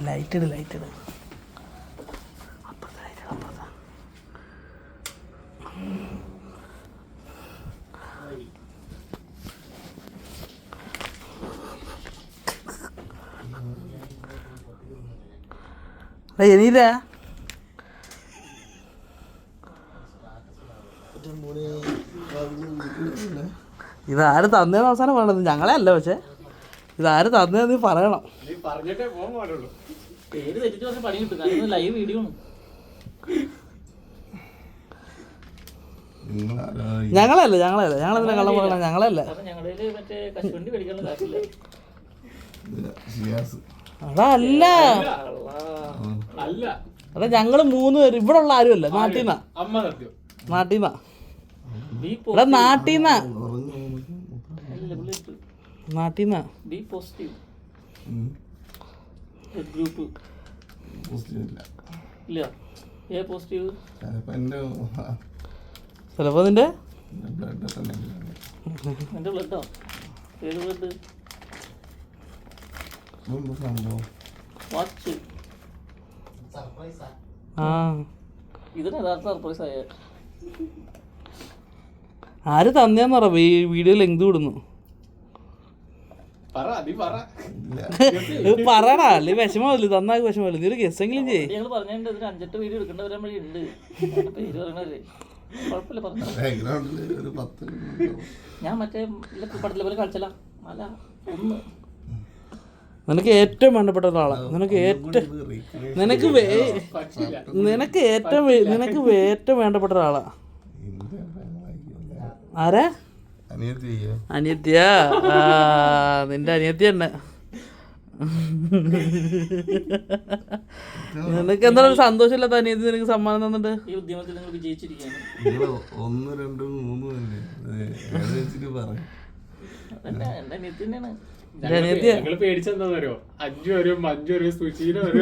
Light ഇട് എനീല ഇതാര് തന്നേന്ന് അവസാനം പറയണത് ഞങ്ങളെ അല്ല. പക്ഷെ ഇതാര് തന്നേന്ന് നീ പറയണം. ഞങ്ങളല്ല ഞങ്ങളെന്തിനാ കള്ളം പറയണം? ഞങ്ങളല്ല. അതാ അല്ല, അതാ ഞങ്ങള് 3 പേര് ഇവിടെ ഉള്ള ആരുമല്ല. നാട്ടീന്നാ എടാ, നാട്ടീന്നാ. ചിലപ്പോ നിന്റെ ആര് തന്നേന്ന് പറ. വീഡിയോ ലെങ്ത് വിടുന്നു. പറയടാ, അല്ലെ വിഷമല്ലേ? തന്നാക്ക് വിഷമല്ലേ? നീ ഒരു ഗസ്സെങ്കിലും ചെയ്യ്. നിനക്ക് ഏറ്റവും വേണ്ടപ്പെട്ട ഒരാളാ. നിനക്ക് ഏറ്റവും വേണ്ടപ്പെട്ട ഒരാളാ. ആരാ? അനിയത്തിയാ? നിന്റെ അനിയത്തി തന്നെ. നിനക്ക് എന്താ സന്തോഷമില്ലാത്ത? അനിയത്തി നിനക്ക് സമ്മാനം തന്നിട്ട്. പേടിച്ചെന്താ അറിയോ? 5 വരും 5 വരും സുചീന വരും.